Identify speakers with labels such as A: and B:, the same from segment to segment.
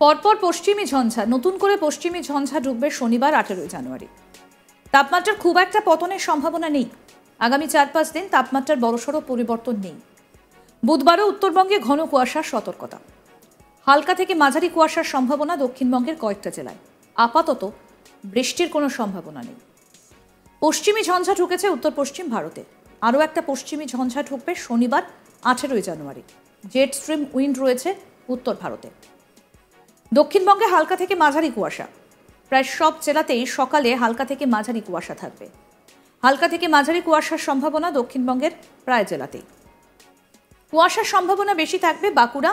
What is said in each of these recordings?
A: পরপর পশ্চিমী ঝঞ্ঝা, নতুন করে পশ্চিমী ঝঞ্ঝা ঢুকবে শনিবার 18 জানুয়ারি। তাপমাত্রার খুব একটা পতনের সম্ভাবনা নেই। আগামী 4-5 দিন তাপমাত্রার বড়সড় পরিবর্তন নেই। বুধবারও উত্তরবঙ্গে ঘন কুয়াশার সতর্কতা। হালকা থেকে মাঝারি কুয়াশার সম্ভাবনা দক্ষিণবঙ্গের কয়েকটা জেলায়। আপাতত বৃষ্টির কোনো সম্ভাবনা নেই। পশ্চিমী ঝঞ্ঝা ঢুকেছে উত্তর পশ্চিম ভারতে। আরও একটা পশ্চিমী ঝঞ্ঝা ঢুকবে শনিবার 18 জানুয়ারি। জেট স্ট্রিম উইন্ড রয়েছে উত্তর ভারতে। দক্ষিণবঙ্গে হালকা থেকে মাঝারি কুয়াশা। প্রায় সব জেলাতেই সকালে হালকা থেকে মাঝারি কুয়াশা থাকবে। হালকা থেকে মাঝারি কুয়াশার সম্ভাবনা দক্ষিণবঙ্গের প্রায় জেলাতেই। কুয়াশার সম্ভাবনা বেশি থাকবে বাঁকুড়া,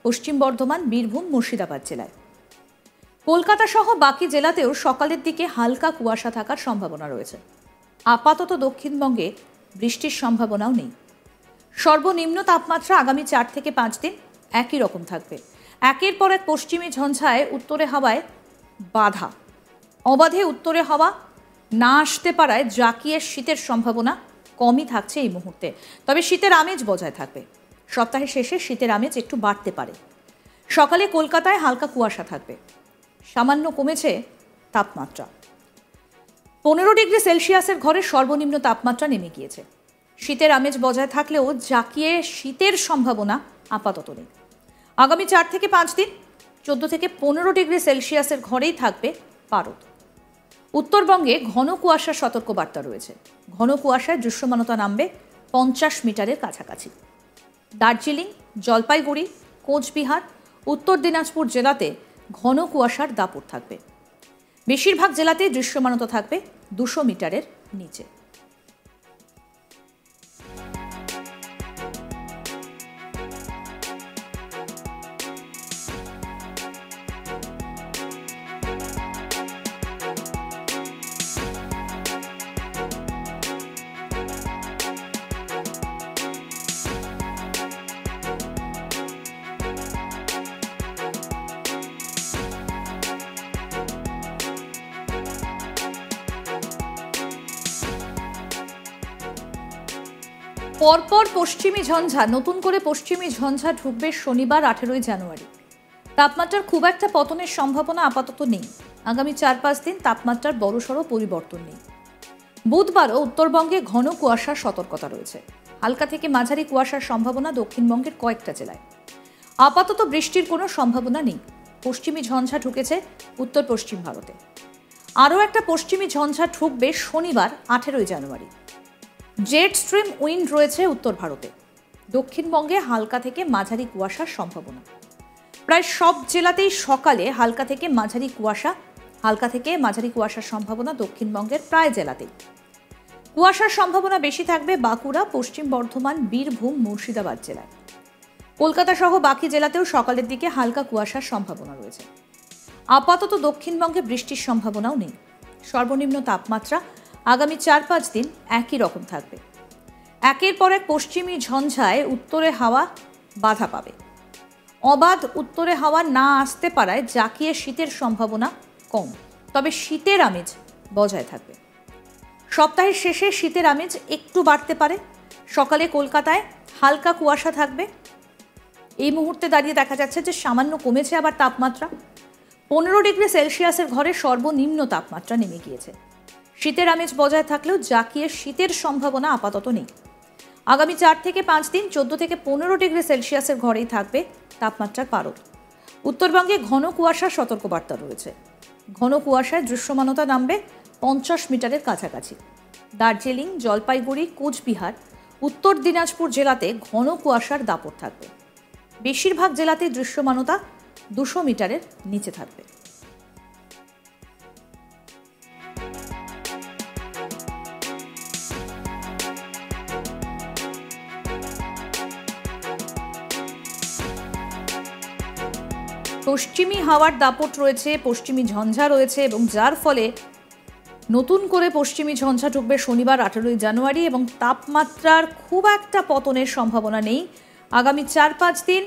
A: পশ্চিম বর্ধমান, বীরভূম, মুর্শিদাবাদ জেলায়। কলকাতা সহ বাকি জেলাতেও সকালের দিকে হালকা কুয়াশা থাকার সম্ভাবনা রয়েছে। আপাতত দক্ষিণবঙ্গে বৃষ্টির সম্ভাবনাও নেই। সর্বনিম্ন তাপমাত্রা আগামী 4 থেকে 5 দিন একই রকম থাকবে। একের পর এক পশ্চিমী ঝঞ্ঝায় উত্তরে হাওয়ায় বাধা। অবাধে উত্তরে হাওয়া না আসতে পারায় জাঁকিয়ে শীতের সম্ভাবনা কমই থাকছে এই মুহূর্তে। তবে শীতের আমেজ বজায় থাকবে। সপ্তাহের শেষে শীতের আমেজ একটু বাড়তে পারে। সকালে কলকাতায় হালকা কুয়াশা থাকবে। সামান্য কমেছে তাপমাত্রা। 15 ডিগ্রি সেলসিয়াসের ঘরে সর্বনিম্ন তাপমাত্রা নেমে গিয়েছে। শীতের আমেজ বজায় থাকলেও জাঁকিয়ে শীতের সম্ভাবনা আপাতত নেই। আগামী 4 থেকে 5 দিন 14 থেকে 15 ডিগ্রি সেলসিয়াসের ঘরেই থাকবে পারদ। উত্তরবঙ্গে ঘন কুয়াশার সতর্কবার্তা রয়েছে। ঘন কুয়াশায় দৃশ্যমানতা নামবে 50 মিটারের কাছাকাছি। দার্জিলিং, জলপাইগুড়ি, কোচবিহার, উত্তর দিনাজপুর জেলাতে ঘন কুয়াশার দাপট থাকবে। বেশিরভাগ জেলাতেই দৃশ্যমানতা থাকবে 200 মিটারের নিচে। পরপর পশ্চিমী ঝঞ্ঝা, নতুন করে পশ্চিমী ঝঞ্ঝা ঢুকবে শনিবার 18 জানুয়ারি। তাপমাত্রার খুব একটা পতনের সম্ভাবনা আপাতত নেই। আগামী 4-5 দিন তাপমাত্রার বড়সড় পরিবর্তন নেই। বুধবারও উত্তরবঙ্গে ঘন কুয়াশার সতর্কতা রয়েছে। হালকা থেকে মাঝারি কুয়াশার সম্ভাবনা দক্ষিণবঙ্গের কয়েকটা জেলায়। আপাতত বৃষ্টির কোনো সম্ভাবনা নেই। পশ্চিমী ঝঞ্ঝা ঢুকেছে উত্তর পশ্চিম ভারতে। আরও একটা পশ্চিমী ঝঞ্ঝা ঢুকবে শনিবার 18 জানুয়ারি। জেট স্ট্রিম উইন্ড রয়েছে উত্তর ভারতে। দক্ষিণবঙ্গে হালকা থেকে মাঝারি কুয়াশার সম্ভাবনা। প্রায় সব জেলাতেই সকালে হালকা থেকে মাঝারি কুয়াশার সম্ভাবনা দক্ষিণবঙ্গের প্রায় জেলাতেই। কুয়াশার সম্ভাবনা বেশি থাকবে বাঁকুড়া, পশ্চিম বর্ধমান, বীরভূম, মুর্শিদাবাদ জেলায়। কলকাতা সহ বাকি জেলাতেও সকালের দিকে হালকা কুয়াশার সম্ভাবনা রয়েছে। আপাতত দক্ষিণবঙ্গে বৃষ্টির সম্ভাবনাও নেই। সর্বনিম্ন তাপমাত্রা আগামী 4-5 দিন একই রকম থাকবে। একের পর এক পশ্চিমী ঝঞ্ঝায় উত্তরে হাওয়া বাধা পাবে। অবাধ উত্তরে হাওয়া না আসতে পারায় জাঁকিয়ে শীতের সম্ভাবনা কম। তবে শীতের আমেজ বজায় থাকবে। সপ্তাহের শেষে শীতের আমেজ একটু বাড়তে পারে। সকালে কলকাতায় হালকা কুয়াশা থাকবে। এই মুহূর্তে দাঁড়িয়ে দেখা যাচ্ছে যে সামান্য কমেছে আবার তাপমাত্রা। 15 ডিগ্রি সেলসিয়াসের ঘরে সর্বনিম্ন তাপমাত্রা নেমে গিয়েছে। শীতের আমেজ বজায় থাকলেও জাঁকিয়ে শীতের সম্ভাবনা আপাতত নেই। আগামী 4 থেকে 5 দিন 14 থেকে 15 ডিগ্রি সেলসিয়াসের ঘরেই থাকবে তাপমাত্রার পারদ। উত্তরবঙ্গে ঘন কুয়াশার সতর্কবার্তা রয়েছে। ঘন কুয়াশায় দৃশ্যমানতা নামবে 50 মিটারের কাছাকাছি। দার্জিলিং, জলপাইগুড়ি, কোচবিহার, উত্তর দিনাজপুর জেলাতে ঘন কুয়াশার দাপট থাকবে। বেশিরভাগ জেলাতে দৃশ্যমানতা 200 মিটারের নিচে থাকবে। পশ্চিমী হাওয়ার দাপট রয়েছে, পশ্চিমী ঝঞ্ঝা রয়েছে এবং যার ফলে নতুন করে পশ্চিমী ঝঞ্ঝা ঢুকবে শনিবার 18 জানুয়ারি এবং তাপমাত্রার খুব একটা পতনের সম্ভাবনা নেই। আগামী 4-5 দিন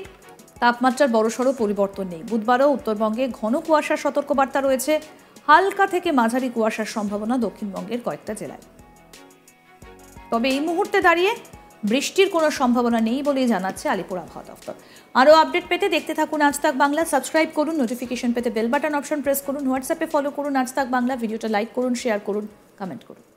A: তাপমাত্রার বড়সড় পরিবর্তন নেই। বুধবারও উত্তরবঙ্গে ঘন কুয়াশার সতর্কবার্তা রয়েছে। হালকা থেকে মাঝারি কুয়াশার সম্ভাবনা দক্ষিণবঙ্গের কয়েকটা জেলায়। তবে এই মুহূর্তে দাঁড়িয়ে বৃষ্টির কোনো সম্ভাবনা নেই বলেই জানাচ্ছে আলিপুর আবহাওয়া দফতর। আরও আপডেট পেতে দেখতে থাকুন আজ তাক বাংলা। সাবস্ক্রাইব করুন, নোটিফিকেশন পেতে বেল বাটন অপশন প্রেস করুন, হোয়াটসঅ্যাপে ফলো করুন আজ তাক বাংলা। ভিডিওটা লাইক করুন, শেয়ার করুন, কমেন্ট করুন।